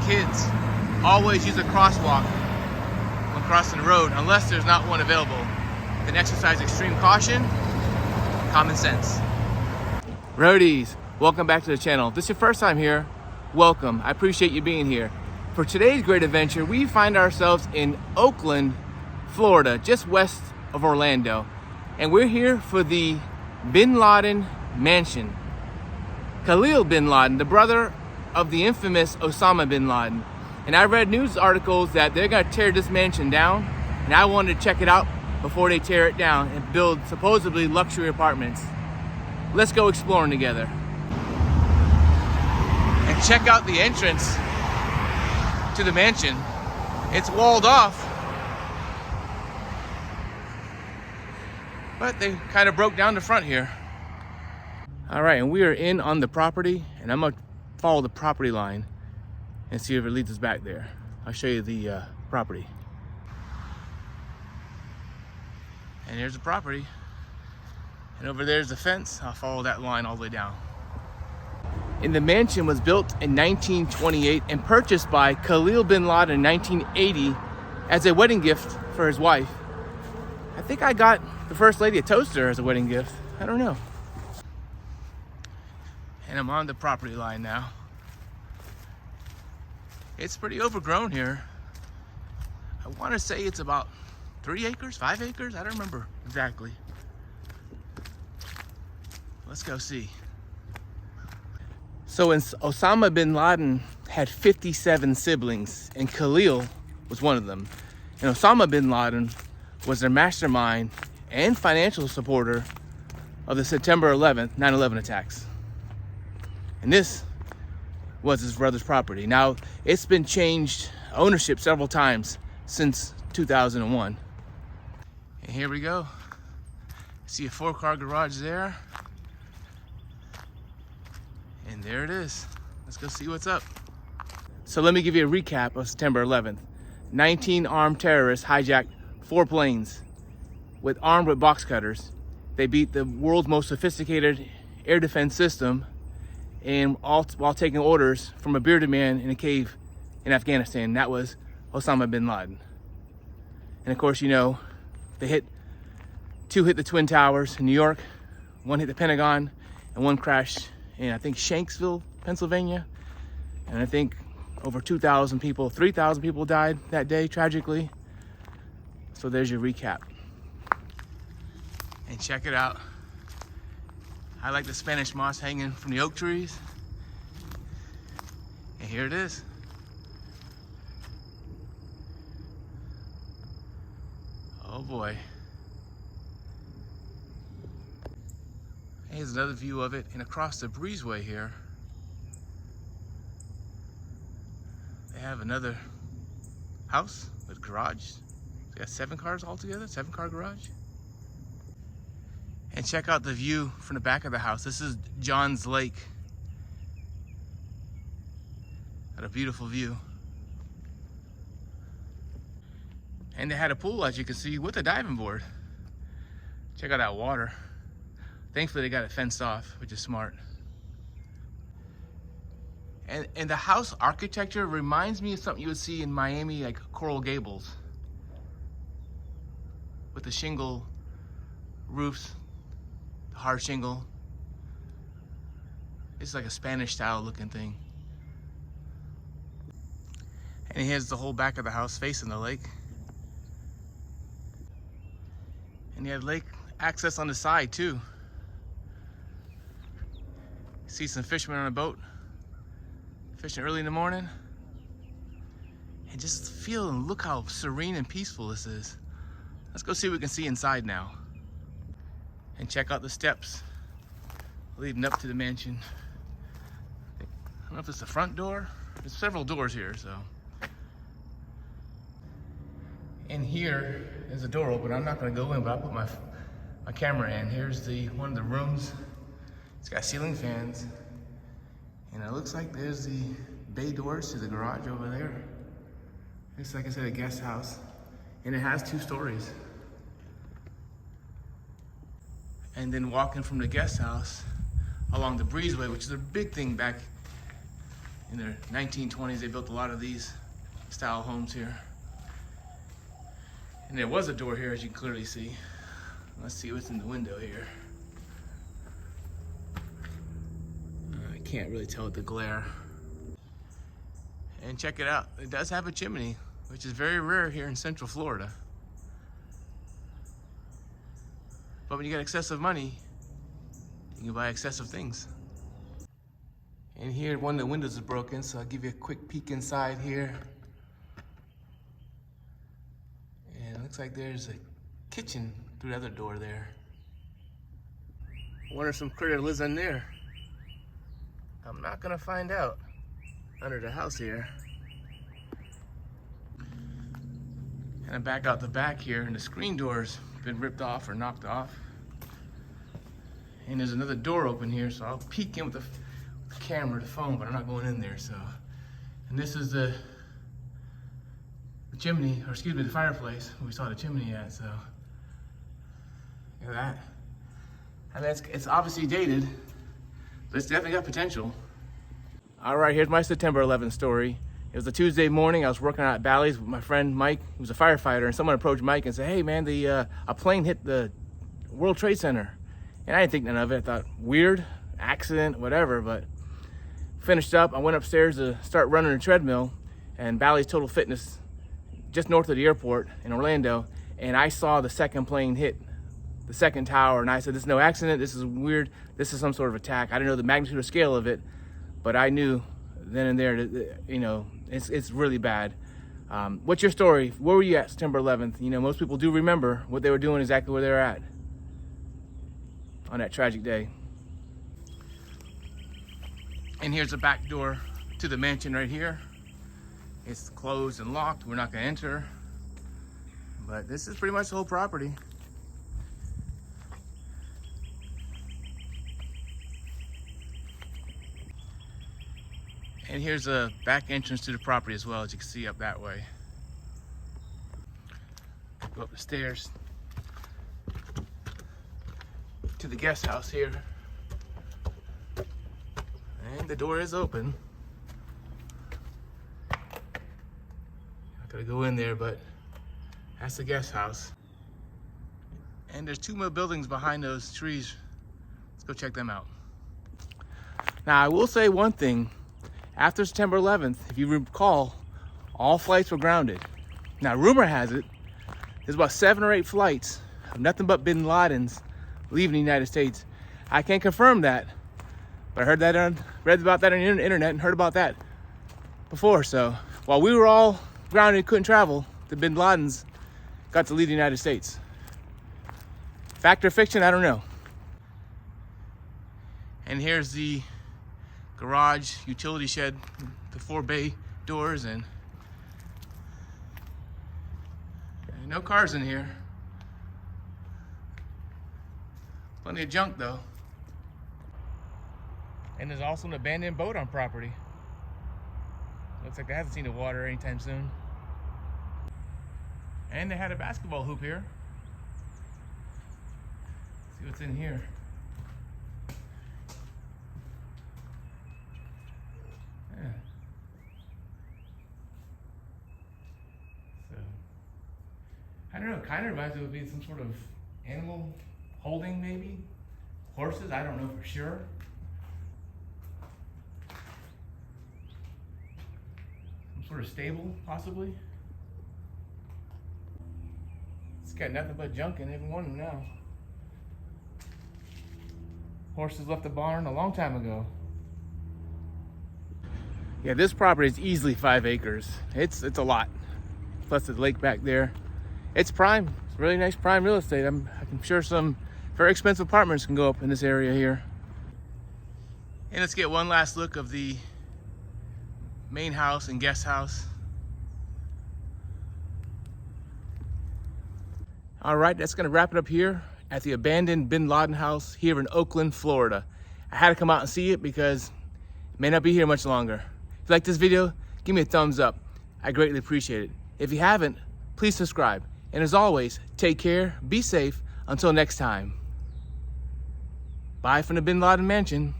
kids always use a crosswalk when crossing the road, unless there's not one available. Then exercise extreme caution, common sense. Roadies, welcome back to the channel. If this is your first time here, welcome. I appreciate you being here. For today's great adventure, we find ourselves in Oakland, Florida, just west of Orlando. And we're here for the Bin Laden mansion. Khalil bin Laden, the brother of the infamous Osama bin Laden. And I read news articles that they're gonna tear this mansion down, and I wanted to check it out before they tear it down and build supposedly luxury apartments. Let's go exploring together. And check out the entrance to the mansion. It's walled off, but they kind of broke down the front here. All right, and we are in on the property, and I'm gonna follow the property line and see if it leads us back there. I'll show you the property. And there's the property. And over there's the fence. I'll follow that line all the way down. And the mansion was built in 1928 and purchased by Khalil bin Laden in 1980 as a wedding gift for his wife. I think I got the First Lady a toaster as a wedding gift. I don't know. And I'm on the property line now. It's pretty overgrown here. I want to say it's about 3 acres, 5 acres. I don't remember exactly. Let's go see. So Osama bin Laden had 57 siblings, and Khalil was one of them. And Osama bin Laden was their mastermind and financial supporter of the September 11th, 9/11 attacks. And this was his brother's property. Now, it's been changed ownership several times since 2001. And here we go. See a 4-car garage there. And there it is. Let's go see what's up. So let me give you a recap of September 11th. 19 armed terrorists hijacked 4 planes armed with box cutters. They beat the world's most sophisticated air defense system, and all while taking orders from a bearded man in a cave in Afghanistan. That was Osama bin Laden. And of course, you know, two hit the Twin Towers in New York, 1 hit the Pentagon, and 1 crashed in, I think, Shanksville, Pennsylvania. And I think over 2,000 people, 3,000 people died that day, tragically. So there's your recap. And check it out. I like the Spanish moss hanging from the oak trees. And here it is. Oh boy. Here's another view of it, and across the breezeway here, they have another house with garage. They got 7 cars altogether, 7-car garage. And check out the view from the back of the house. This is John's Lake. Got a beautiful view. And they had a pool, as you can see, with a diving board. Check out that water. Thankfully, they got it fenced off, which is smart. And the house architecture reminds me of something you would see in Miami, like Coral Gables, with the shingle roofs, the hard shingle. It's like a Spanish style looking thing. And here's the whole back of the house facing the lake. And you have lake access on the side too. See some fishermen on a boat, fishing early in the morning. And just feel and look how serene and peaceful this is. Let's go see what we can see inside now. And check out the steps leading up to the mansion. I don't know if it's the front door. There's several doors here, so. And here is a door open. I'm not gonna go in, but I'll put my camera in. Here's one of the rooms. It's got ceiling fans. And it looks like there's the bay doors to the garage over there. It's, like I said, a guest house. And it has 2 stories. And then walking from the guest house along the breezeway, which is a big thing back In the 1920s, they built a lot of these style homes here. And there was a door here, as you can clearly see. Let's see what's in the window here. I can't really tell with the glare. And check it out, it does have a chimney, which is very rare here in Central Florida. But when you get excessive money, you can buy excessive things. And here, one of the windows is broken, so I'll give you a quick peek inside here. And it looks like there's a kitchen through the other door there. I wonder if some critter lives in there. I'm not gonna find out under the house here. And I back out the back here, and the screen door's been ripped off or knocked off. And there's another door open here, so I'll peek in with the camera, the phone, but I'm not going in there. So, and this is the chimney, or excuse me, the fireplace we saw the chimney at. So, look at that. I mean, it's obviously dated, but it's definitely got potential. All right, here's my September 11th story. It was a Tuesday morning. I was working out at Bally's with my friend Mike, who's a firefighter, and someone approached Mike and said, "Hey man, a plane hit the World Trade Center." And I didn't think none of it. I thought, weird, accident, whatever, but finished up. I went upstairs to start running a treadmill, and Bally's Total Fitness, just north of the airport in Orlando, and I saw the second plane hit the second tower, and I said, "This is no accident, this is weird, this is some sort of attack." I didn't know the magnitude or scale of it, but I knew then and there that, you know, it's really bad. What's your story? Where were you at September 11th? You know, most people do remember what they were doing, exactly where they were at on that tragic day. And here's the back door to the mansion right here. It's closed and locked. We're not gonna enter, but this is pretty much the whole property. And here's a back entrance to the property as well, as you can see up that way. Go up the stairs to the guest house here. And the door is open. Not gonna go in there, but that's the guest house. And there's two more buildings behind those trees. Let's go check them out. Now, I will say one thing. After September 11th, if you recall, all flights were grounded. Now, rumor has it, there's about 7 or 8 flights of nothing but bin Ladens leaving the United States. I can't confirm that, but I heard that read about that on the internet and heard about that before. So while we were all grounded, couldn't travel, the bin Ladens got to leave the United States. Fact or fiction, I don't know. And here's the garage utility shed, the 4 bay doors, and no cars in here. Plenty of junk though. And there's also an abandoned boat on property. Looks like they haven't seen the water anytime soon. And they had a basketball hoop here. Let's see what's in here. Yeah. So, I don't know, kind of reminds me of being some sort of animal holding, maybe. Horses, I don't know for sure. Some sort of stable, possibly. It's got nothing but junk in every one of them now. Horses left the barn a long time ago. Yeah, this property is easily 5 acres. It's a lot. Plus the lake back there. It's prime. It's really nice prime real estate. I'm sure some very expensive apartments can go up in this area here. And let's get one last look of the main house and guest house. All right, that's gonna wrap it up here at the abandoned bin Laden house here in Oakland, Florida. I had to come out and see it because it may not be here much longer. If you like this video, give me a thumbs up. I greatly appreciate it. If you haven't, please subscribe. And as always, take care, be safe, until next time. Bye from the bin Laden mansion.